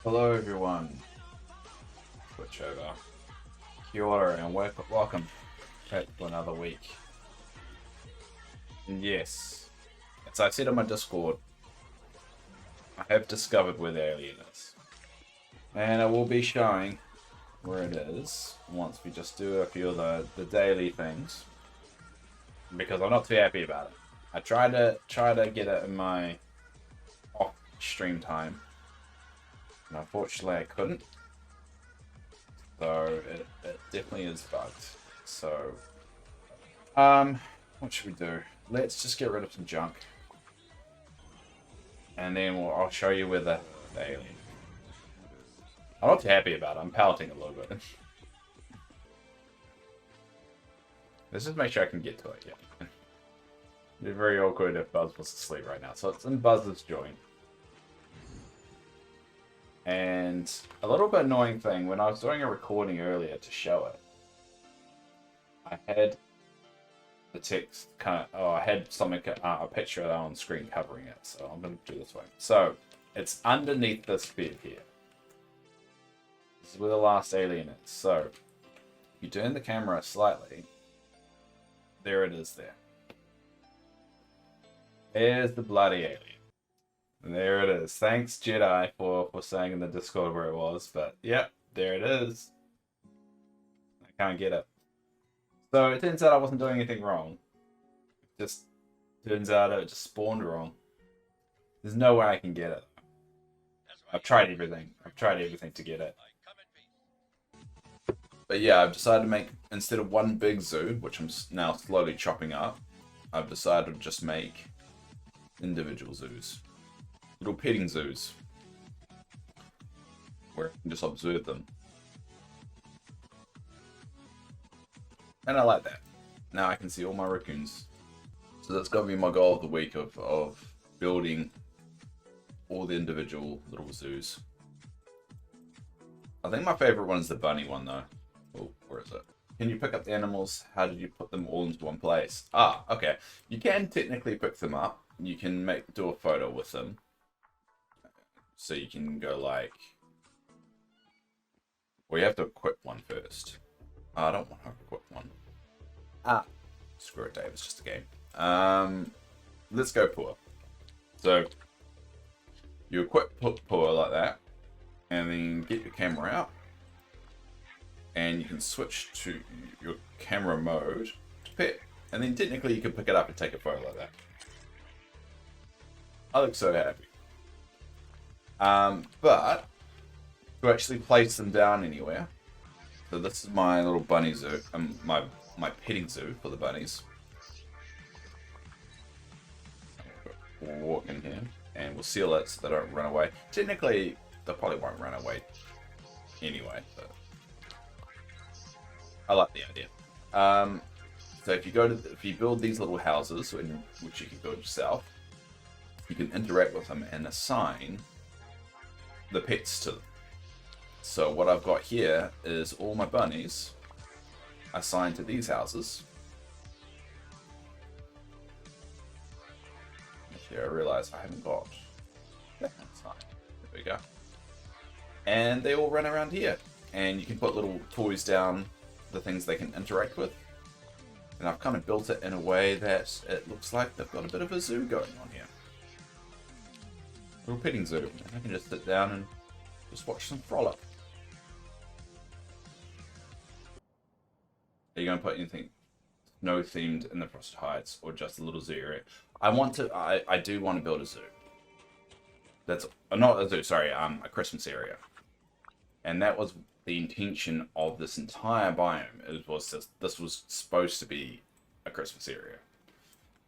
Hello everyone, switch over. Kia ora and welcome back to another week. And yes, as I said on my Discord, I have discovered where the alien is. And I will be showing where it is once we just do a few of the daily things. Because I'm not too happy about it. I tried to get it in my off stream time. And unfortunately I couldn't. So it definitely is bugged. So what should we do? Let's just get rid of some junk. And then I'll show you where the alien. I'm not too happy about it. I'm pouting a little bit. Let's just make sure I can get to it, yeah. It'd be very awkward if Buzz was asleep right now. So it's in Buzz's joint. And a little bit annoying thing, when I was doing a recording earlier to show it, I had the text I had something, a picture on screen covering it. So I'm going to do this way. So it's underneath this bed here. This is where the last alien is. So if you turn the camera slightly, there it is there. There's the bloody alien. And there it is. Thanks, Jedi, for saying in the Discord where it was. But, yep, there it is. I can't get it. So, it turns out I wasn't doing anything wrong. It just turns out it just spawned wrong. There's no way I can get it. I've tried everything. I've tried everything to get it. But yeah, I've decided to make, instead of one big zoo, which I'm now slowly chopping up, I've decided to just make individual zoos. Little petting zoos. Where I can just observe them. And I like that. Now I can see all my raccoons. So that's got to be my goal of the week of building all the individual little zoos. I think my favorite one is the bunny one though. Oh, where is it? Can you pick up the animals? How did you put them all into one place? Ah, okay. You can technically pick them up. You can do a photo with them. So you can go like... Well, you have to equip one first. I don't want to equip one. Screw it, Dave. It's just a game. Let's go poor. So you equip poor like that, and then get your camera out, and you can switch to your camera mode to pet, and then technically you can pick it up and take a photo like that. I look so happy. But to actually place them down anywhere. So this is my little bunny zoo, my petting zoo for the bunnies. We'll walk in here and we'll seal it so they don't run away. Technically, they probably won't run away anyway, but I like the idea. So if you build these little houses, which you can build yourself, you can interact with them and assign the pets to them. So what I've got here is all my bunnies assigned to these houses. Actually, I realize I haven't got that one assigned. There we go. And they all run around here. And you can put little toys down, the things they can interact with. And I've kind of built it in a way that it looks like they've got a bit of a zoo going on here. Little petting zoo. And I can just sit down and just watch some frolic. Are you going to put anything snow themed in the Frosted Heights or just a little zoo area? I do want to build a zoo. That's not a zoo, sorry, a Christmas area. And that was the intention of this entire biome. This was supposed to be a Christmas area.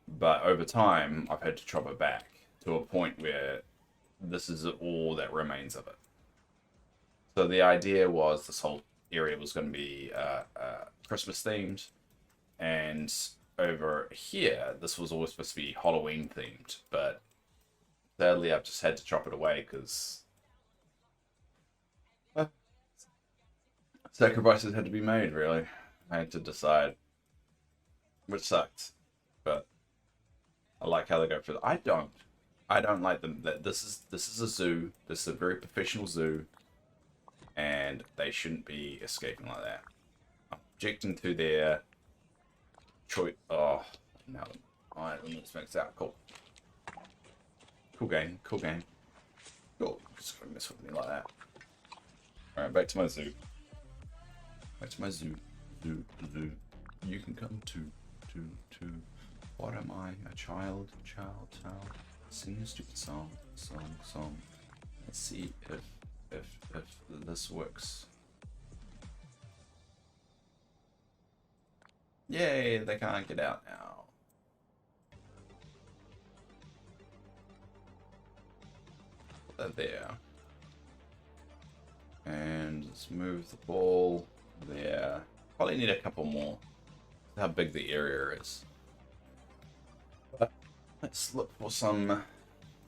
But over time, I've had to chop it back to a point where this is all that remains of it. So the idea was this whole area was going to be Christmas themed, and over here this was always supposed to be Halloween themed, but sadly I've just had to chop it away because sacrifices had to be made. Really, I had to decide, which sucks, but I like how they go for it. I don't like them. This is a zoo. This is a very professional zoo, and they shouldn't be escaping like that. I'm objecting to their choice. Oh no! Alright, let's max out. Cool. Cool game. Cool game. Cool. Just gonna mess with me like that. Alright, back to my zoo. Back to my zoo. Zoo. You can come to. What am I? A child. Sing a stupid song. Let's see if this works. Yay! They can't get out now. Put that there. And let's move the ball there. Probably need a couple more. How big the area is. But let's look for some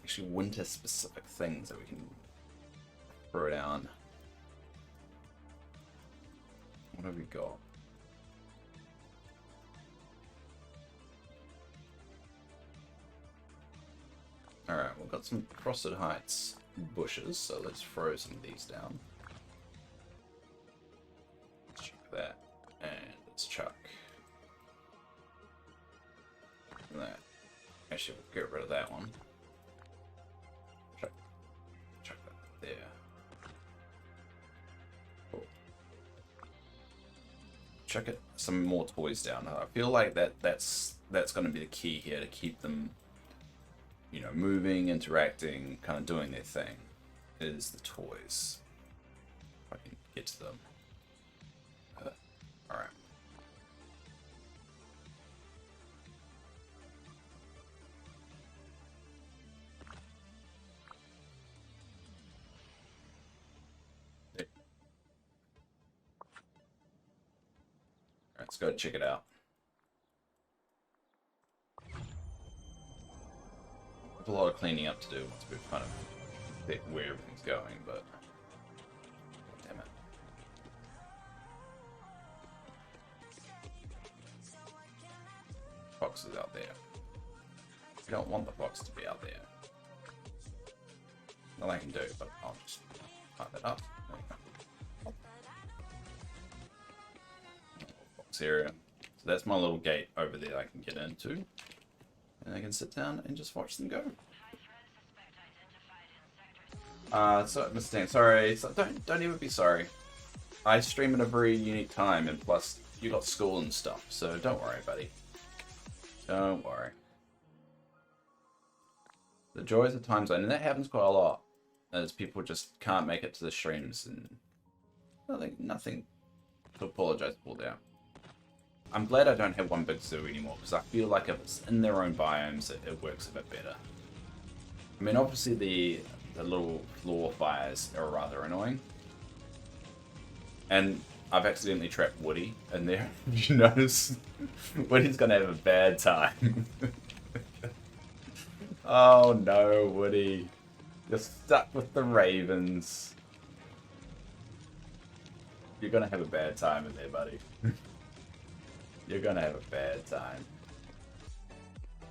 actually winter specific things that we can throw down. What have we got? Alright, we've got some Frosted Heights bushes, so let's throw some of these down. Let's chuck that, and let's chuck that. Actually, we'll get rid of that one. Chuck that there. Cool. Chuck it some more toys down. I feel like that's going to be the key here to keep them, you know, moving, interacting, kind of doing their thing. Is the toys. If I can get to them. All right. Let's go check it out. There's a lot of cleaning up to do once we've kind of hit where everything's going, but damn it. Fox is out there. We don't want the fox to be out there. Nothing I can do, but I'll just type that up. There we go. Area. So that's my little gate over there I can get into. And I can sit down and just watch them go. So Mr. Dan, sorry. So don't even be sorry. I stream at a very unique time, and plus you got school and stuff, so don't worry, buddy. Don't worry. The joys of time zone, and that happens quite a lot, as people just can't make it to the streams, and nothing to apologize for there. I'm glad I don't have one big zoo anymore, because I feel like if it's in their own biomes, it works a bit better. I mean, obviously the little floor fires are rather annoying. And I've accidentally trapped Woody in there. Did you notice? Woody's gonna have a bad time. Oh no, Woody. You're stuck with the ravens. You're gonna have a bad time in there, buddy. You're gonna have a bad time.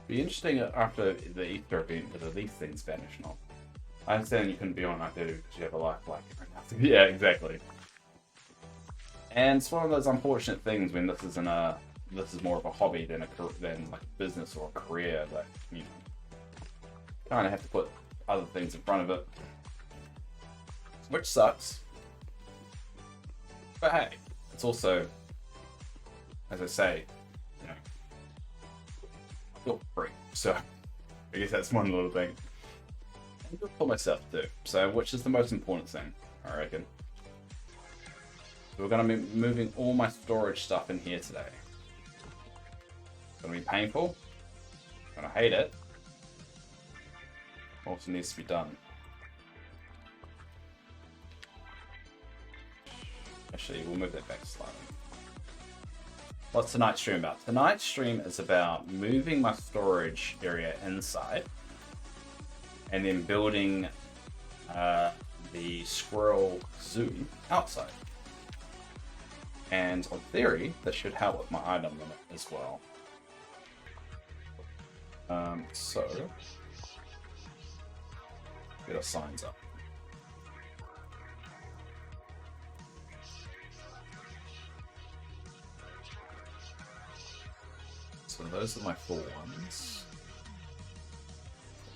Be interesting after the Easter event whether these things vanish or not. I understand you couldn't be on like that because you have a life like nothing. Yeah, exactly. And it's one of those unfortunate things when this is more of a hobby than like a business or a career that, you know, kind of have to put other things in front of it, which sucks. But hey, it's also, as I say, you know, I feel free. So I guess that's one little thing. And good for myself too. So which is the most important thing, I reckon. So we're going to be moving all my storage stuff in here today. It's going to be painful. I'm going to hate it. Also needs to be done. Actually, we'll move that back slightly. What's tonight's stream about? Tonight's stream is about moving my storage area inside and then building the squirrel zoo outside. And in theory, that should help with my item limit as well. So Get our signs up. So those are my 4 ones.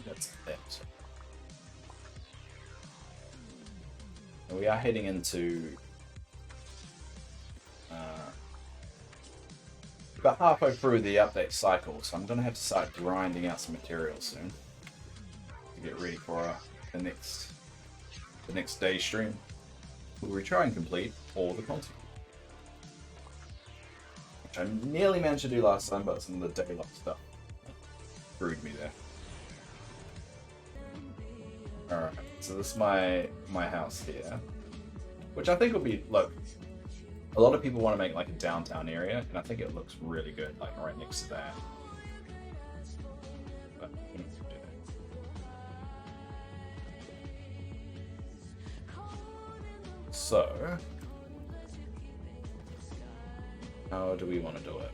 That's it. And we are heading into about halfway through the update cycle, so I'm going to have to start grinding out some materials soon to get ready for the next day stream, where we try and complete all the content, which I nearly managed to do last time, but some of the daylight stuff screwed me there. Alright, so this is my house here, which I think will be, look, a lot of people want to make like a downtown area, and I think it looks really good, like right next to that. But we don't do that. So, how do we want to do it?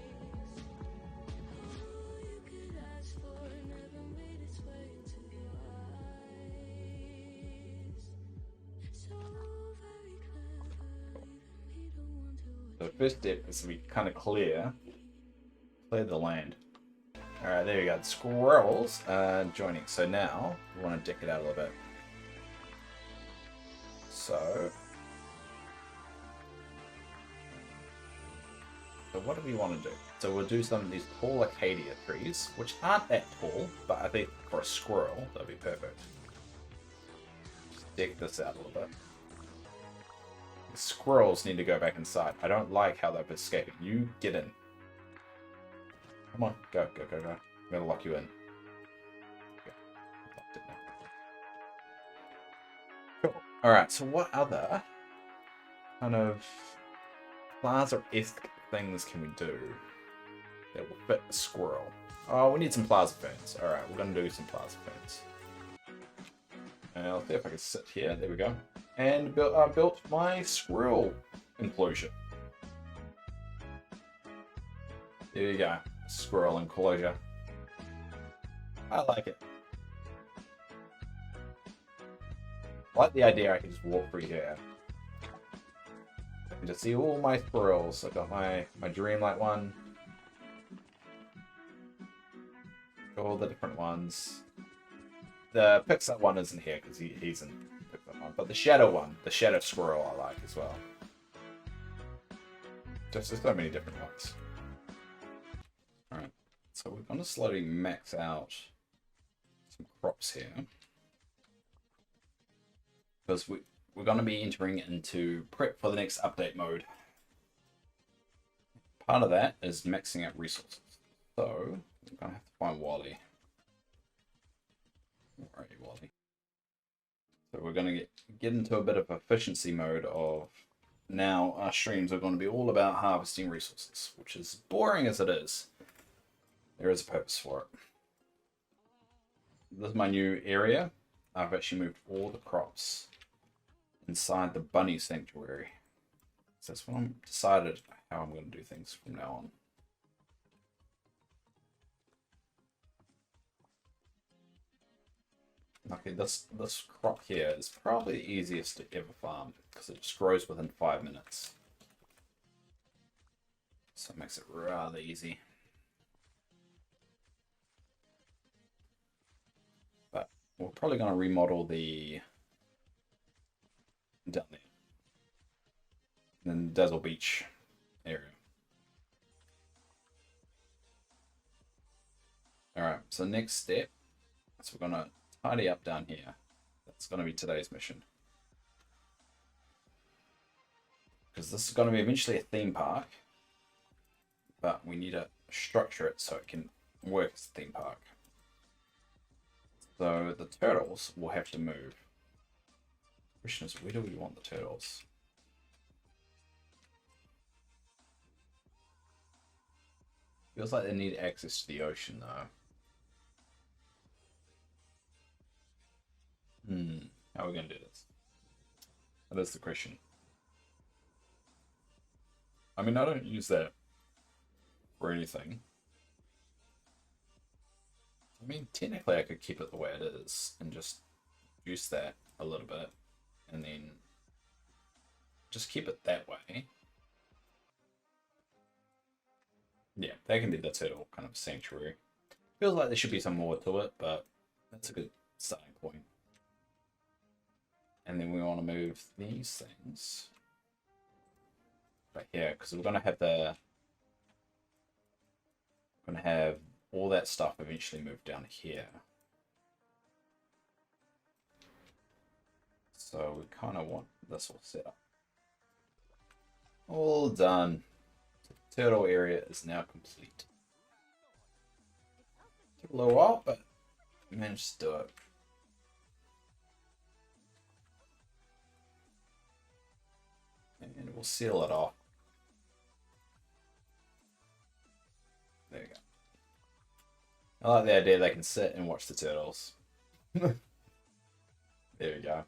The first step is to be kind of clear the land. Alright, there you go. The squirrels joining. So now we want to deck it out a little bit. So what do we want to do? So we'll do some of these tall acacia trees, which aren't that tall, but I think for a squirrel that'd be perfect. Just deck this out a little bit. The squirrels need to go back inside. I don't like how they're escaping. You get in. Come on, go. I'm gonna lock you in. Okay. Locked it now. Cool. Alright, so what other kind of plaza-esque things can we do that will fit the squirrel? Oh, we need some plaza ferns. Alright, we're gonna do some plaza ferns. And I'll see if I can sit here. There we go. And built my squirrel enclosure. There you go. Squirrel enclosure. I like it. I like the idea I can just walk through here. I can just see all my squirrels. I've got my Dreamlight one. All the different ones. The Pixar one isn't here because he's in Pixar one. But the Shadow one, the Shadow Squirrel, I like as well. Just there's so many different ones. Alright, so we're going to slowly max out some crops here. Because we're going to be entering into prep for the next update mode. Part of that is maxing out resources. So, we're going to have to find Wally. Where are you, Wally? So we're going to get into a bit of efficiency mode of now our streams are going to be all about harvesting resources, which is boring as it is. There is a purpose for it. This is my new area. I've actually moved all the crops inside the bunny sanctuary. So that's what I'm decided how I'm going to do things from now on. Okay, this crop here is probably the easiest to ever farm because it just grows within 5 minutes. So it makes it rather easy. But we're probably going to remodel the down there. And then Dazzle Beach area. Alright, so next step, so we're going to tidy up down here. That's going to be today's mission. Because this is going to be eventually a theme park. But we need to structure it so it can work as a theme park. So the turtles will have to move. The question is, where do we want the turtles? Feels like they need access to the ocean though. How are we going to do this? That is the question. I mean, I don't use that for anything. I mean, technically I could keep it the way it is and just reduce that a little bit, and then just keep it that way. Yeah, that can be the turtle kind of sanctuary. Feels like there should be some more to it, but that's a good starting point. And then we want to move these things right here, because we're gonna have all that stuff eventually move down here. So we kind of want this all set up. All done. The turtle area is now complete. Took a little while, but we managed to do it. And we'll seal it off. There you go. I like the idea they can sit and watch the turtles. There we go.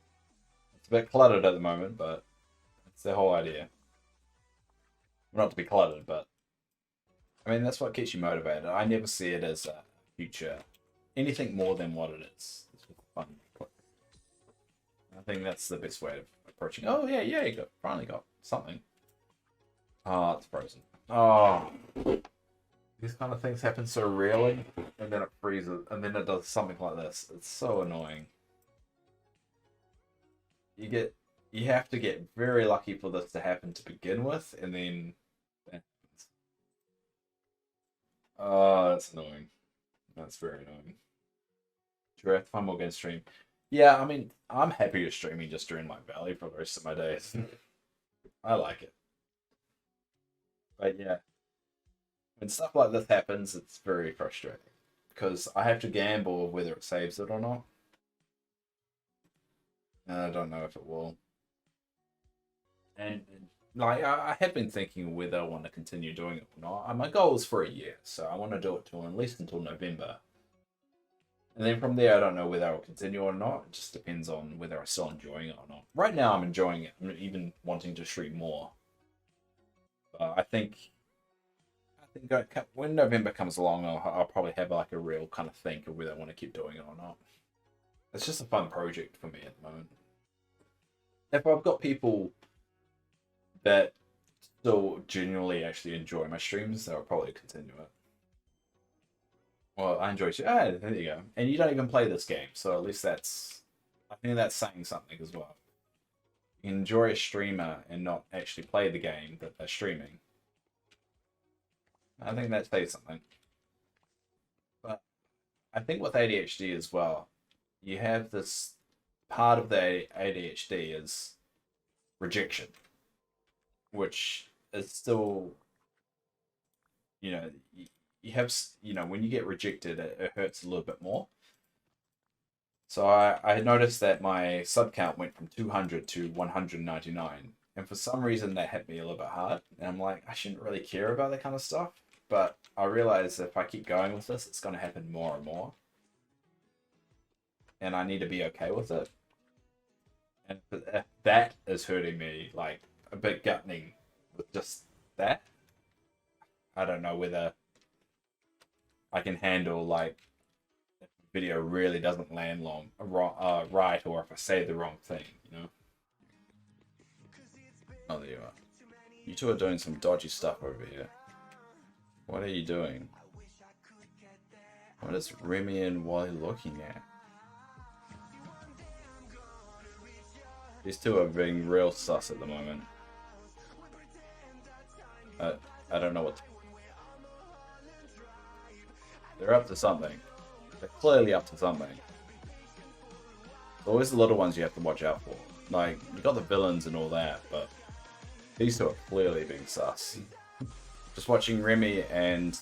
It's a bit cluttered at the moment, but it's the whole idea. Well, not to be cluttered, but I mean, that's what keeps you motivated. I never see it as a future, anything more than what it is. It's fun. I think that's the best way of approaching. Oh, yeah, you finally got something. Oh, it's frozen. Oh. These kind of things happen so rarely, and then it freezes, and then it does something like this. It's so annoying. You have to get very lucky for this to happen to begin with, and then that happens. Oh, that's annoying. That's very annoying. Do you have fun more against stream? Yeah, I mean, I'm happy to streaming just during my valley for the rest of my days. I like it. But yeah, when stuff like this happens, it's very frustrating because I have to gamble whether it saves it or not. And I don't know if it will. And like I have been thinking whether I want to continue doing it or not. My goal is for a year, so I want to do it till at least until November. And then from there, I don't know whether I'll continue or not. It just depends on whether I'm still enjoying it or not. Right now, I'm enjoying it. I'm even wanting to stream more. But I think when November comes along, I'll probably have like a real kind of think of whether I want to keep doing it or not. It's just a fun project for me at the moment. If I've got people that still genuinely actually enjoy my streams, they'll probably continue it. Well, I enjoy it. Ah, there you go. And you don't even play this game, so at least I think that's saying something as well. You can enjoy a streamer and not actually play the game that they're streaming. I think that says something. But I think with ADHD as well, you have this part of the ADHD is rejection, which is still, you have, when you get rejected, it hurts a little bit more. So I noticed that my sub count went from 200 to 199. And for some reason, that hit me a little bit hard. And I'm like, I shouldn't really care about that kind of stuff. But I realize if I keep going with this, it's going to happen more and more. And I need to be okay with it. And if that is hurting me, like, a bit gutting with just that, I don't know whether I can handle, like, if the video really doesn't land right, or if I say the wrong thing, Oh, there you are. You two are doing some dodgy stuff over here. What are you doing? What is Remy and Wally looking at? These two are being real sus at the moment. I don't know what. They're up to something. They're clearly up to something. It's always the little ones you have to watch out for. Like, you got the villains and all that, but these two are clearly being sus. Just watching Remy and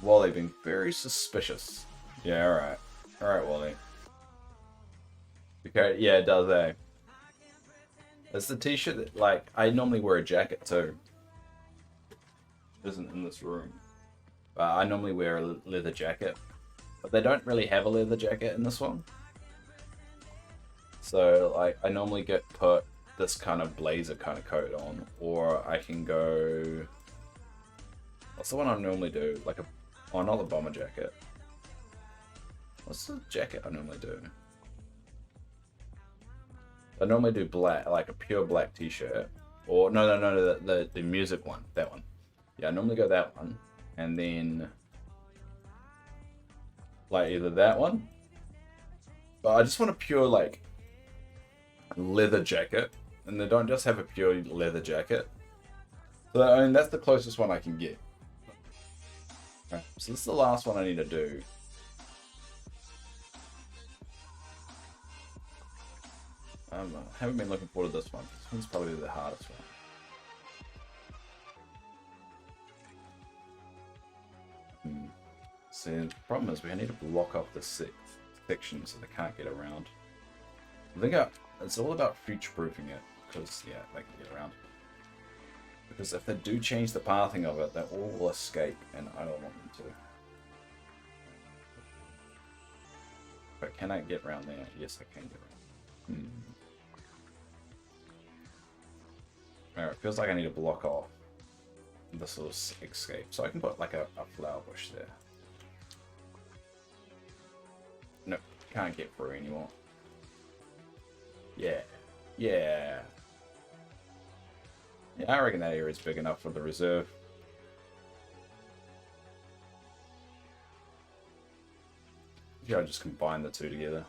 Wally being very suspicious. Yeah, alright. Alright, Wally. Okay, yeah, it does, eh? It's the t-shirt that, like, I normally wear a jacket too. It isn't in this room. But I normally wear a leather jacket. But they don't really have a leather jacket in this one. So, like, I normally put this kind of blazer kind of coat on. Or I can go... What's the one I normally do? Like oh, not the bomber jacket. What's the jacket I normally do? I normally do black, like a pure black t-shirt. Or, no, the music one. That one. Yeah, I normally go that one. And then, like, either that one. But I just want a pure, like, leather jacket. And they don't just have a pure leather jacket. So, I mean, that's the closest one I can get. Okay, so this is the last one I need to do. I haven't been looking forward to this one. This one's probably the hardest one. So the problem is we need to block off the section so they can't get around. I think it's all about future-proofing it, because yeah, they can get around. Because if they do change the pathing of it, they all will escape, and I don't want them to. But can I get around there? Yes, I can get around. Alright, it feels like I need to block off this little escape. So I can put like a flower bush there. Nope, can't get through anymore. Yeah. Yeah, I reckon that area is big enough for the reserve. Yeah, I'll just combine the two together.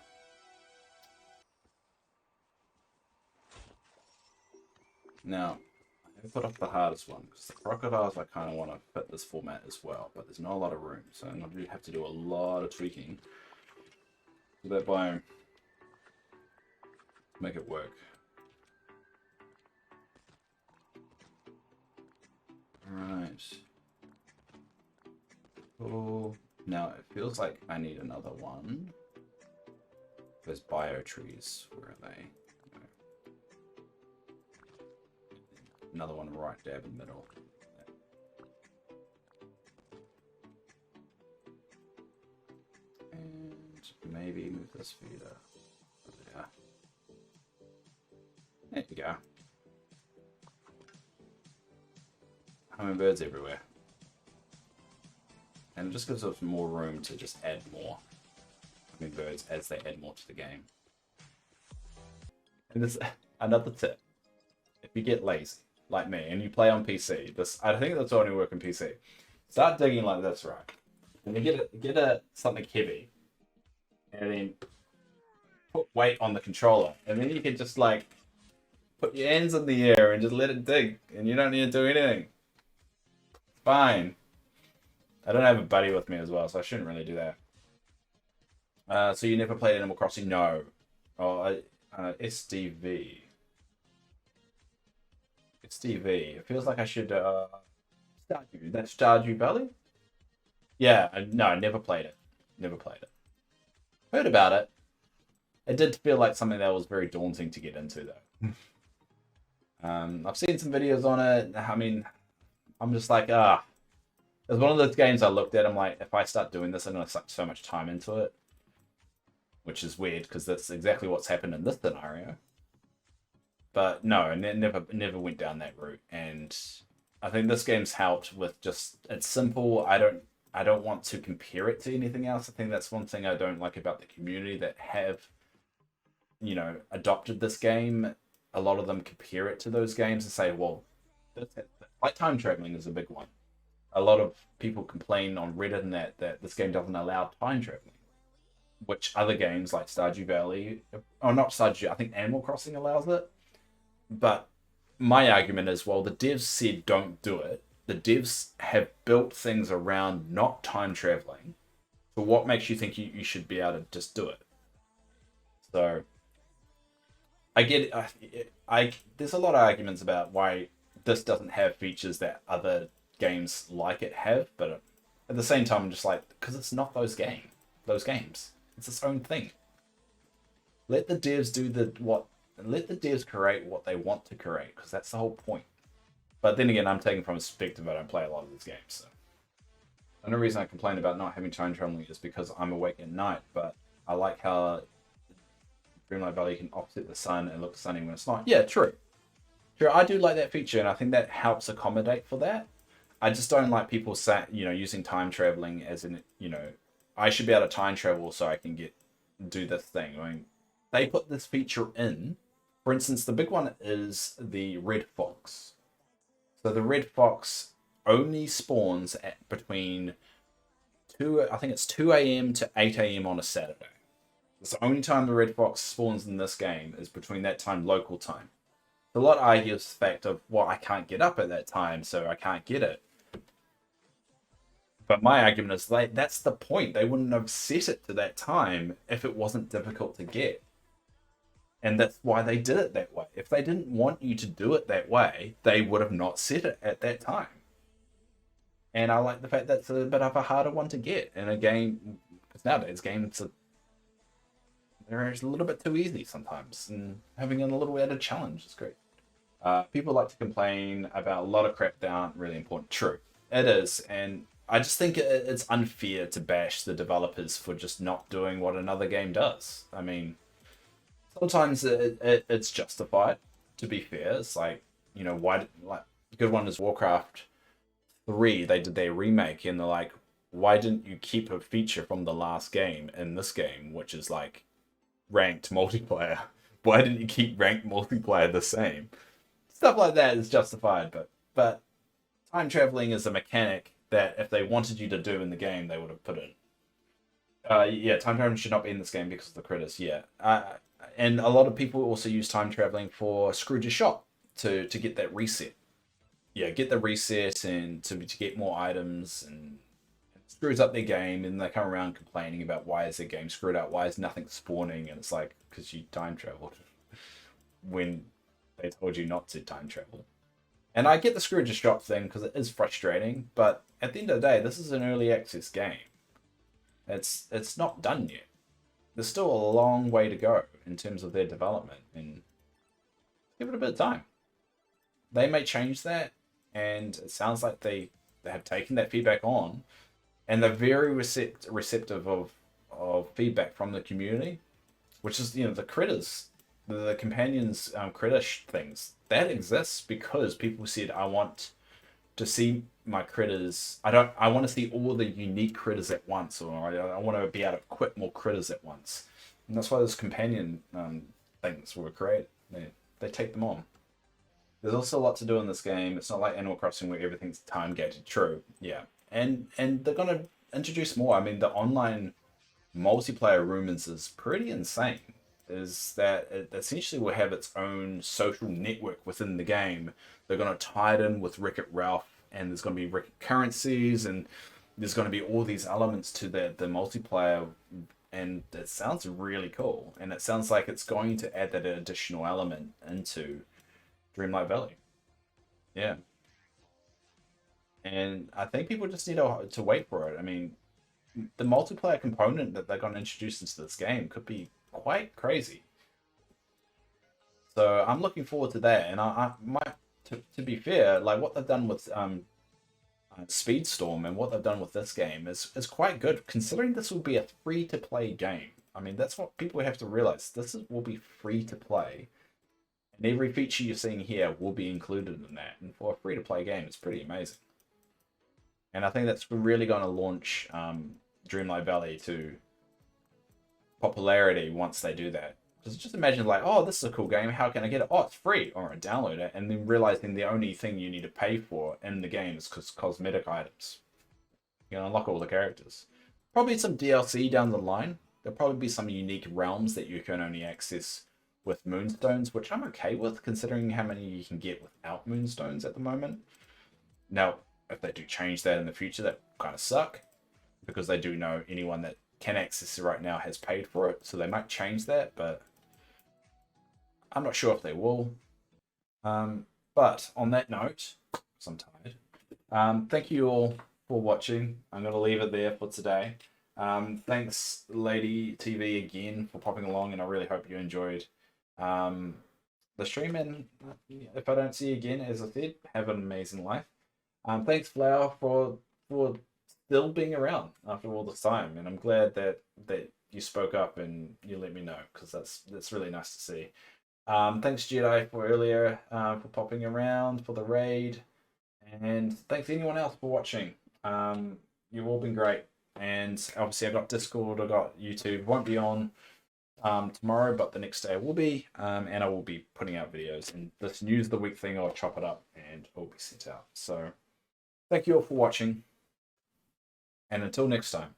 Now, I put up the hardest one, because the crocodiles I kind of want to fit this format as well, but there's not a lot of room, so I'm going to have to do a lot of tweaking to that biome to make it work. Alright. Cool. Now, it feels like I need another one. Those bio trees, where are they? Another one right dab in the middle. And maybe move this feeder over there. There you go. Hummingbirds everywhere. And it just gives us more room to just add more hummingbirds as they add more to the game. And there's another tip. If you get lazy, like me, and you play on PC, I think that's only work on PC. Start digging like this, right? And you get something heavy, and then put weight on the controller, and then you can just like put your hands in the air and just let it dig, and you don't need to do anything. It's fine. I don't have a buddy with me as well, so I shouldn't really do that. So you never played Animal Crossing? No. Oh, SDV. SDV. It feels like I should Stardew. That's Stardew Valley? Yeah, no, I never played it. Never played it. Heard about it. It did feel like something that was very daunting to get into, though. I've seen some videos on it. I mean, I'm just like, It's one of those games I looked at, I'm like, if I start doing this, I'm going to suck so much time into it. Which is weird, because that's exactly what's happened in this scenario. But no, it never went down that route. And I think this game's helped with just, it's simple. I don't want to compare it to anything else. I think that's one thing I don't like about the community that have, adopted this game. A lot of them compare it to those games and say, well, like time traveling is a big one. A lot of people complain on Reddit and that this game doesn't allow time traveling, which other games like Stardew Valley, or not Stardew, I think Animal Crossing allows it. But my argument is, well, the devs said don't do it. The devs have built things around not time traveling. So what makes you think you should be able to just do it? So I get there's a lot of arguments about why this doesn't have features that other games like it have, but at the same time I'm just like, because it's not those games. It's its own thing. Let the devs let the devs create what they want to create, because that's the whole point. But then again, I'm taking from a perspective I don't play a lot of these games. So the only reason I complain about not having time traveling is because I'm awake at night, but I like how Dreamlight Valley can offset the sun and look sunny when it's not. Yeah, true. True, I do like that feature, and I think that helps accommodate for that. I just don't like people using time traveling as in, I should be able to time travel so I can do this thing. I mean, they put this feature in For instance, the big one is the red fox. So the red fox only spawns at between I think it's 2 a.m. to 8 a.m. on a Saturday. It's the only time the red fox spawns in this game is between that time, local time. A lot argues the fact of, well, I can't get up at that time, so I can't get it. But my argument is that's the point. They wouldn't have set it to that time if it wasn't difficult to get. And that's why they did it that way. If they didn't want you to do it that way, they would have not set it at that time. And I like the fact that's a bit of a harder one to get in a game, because nowadays games they're a little bit too easy sometimes, and having a little added challenge is great. People like to complain about a lot of crap that aren't really important. True, it is, and I just think it's unfair to bash the developers for just not doing what another game does. I mean, sometimes it's justified. To be fair, it's like, you know, why? Like, a good one is Warcraft 3. They did their remake, and they're like, why didn't you keep a feature from the last game in this game, which is like ranked multiplayer? Why didn't you keep ranked multiplayer the same? Stuff like that is justified, but time traveling is a mechanic that if they wanted you to do in the game, they would have put in. Yeah, time traveling should not be in this game because of the critters. Yeah, and a lot of people also use time traveling for Scrooge's shop to get that reset. Yeah, get the reset and to get more items, and it screws up their game, and they come around complaining about why is their game screwed up, why is nothing spawning, and it's like, because you time traveled when they told you not to time travel. And I get the Scrooge's shop thing because it is frustrating, but at the end of the day, this is an early access game. It's not done yet. There's still a long way to go in terms of their development, and give it a bit of time. They may change that, and it sounds like they have taken that feedback on, and they're very receptive of feedback from the community, which is, you know, the critters, the companions critter things that exists because people said, I want to see my critters. I want to see all the unique critters at once, or I want to be able to equip more critters at once, and that's why those companion things were created. They take them on. There's also a lot to do in this game. It's not like Animal Crossing where everything's time gated. True, yeah, and they're gonna introduce more. I mean, the online multiplayer rumors is pretty insane. Is that it essentially will have its own social network within the game. They're going to tie it in with Wreck-It Ralph, and there's going to be Wreck-It currencies, and there's going to be all these elements to the multiplayer, and it sounds really cool. And it sounds like it's going to add that additional element into Dreamlight Valley. Yeah. And I think people just need to wait for it. I mean, the multiplayer component that they're going to introduce into this game could be quite crazy. So I'm looking forward to that. And I might, to be fair, like what they've done with Speedstorm and what they've done with this game is quite good, considering this will be a free-to-play game. I mean, that's what people have to realize. Will be free to play, and every feature you're seeing here will be included in that. And for a free-to-play game, it's pretty amazing. And I think that's really going to launch Dreamlight Valley to popularity once they do that. Just imagine, like, oh, this is a cool game, how can I get it? Oh, it's free. All right, download it. And then realizing the only thing you need to pay for in the game is cosmetic items. You can unlock all the characters. Probably some DLC down the line. There'll probably be some unique realms that you can only access with moonstones, which I'm okay with, considering how many you can get without moonstones at the moment. Now, if they do change that in the future, that kind of suck, because they do know anyone that can access it right now has paid for it, so they might change that, but I'm not sure if they will. But on that note, because I'm tired, thank you all for watching. I'm going to leave it there for today. Thanks, Lady TV, again for popping along, and I really hope you enjoyed the stream. And if I don't see you again, as I said, have an amazing life. Thanks, Flower, for still being around after all this time, and I'm glad that you spoke up and you let me know, because that's really nice to see. Thanks, Jedi, for earlier, for popping around for the raid, and thanks anyone else for watching. You've all been great, and obviously I've got Discord, I've got YouTube. Won't be on tomorrow, but the next day will be, and I will be putting out videos. And this news of the week thing, I'll chop it up and it will be sent out. So thank you all for watching, and until next time.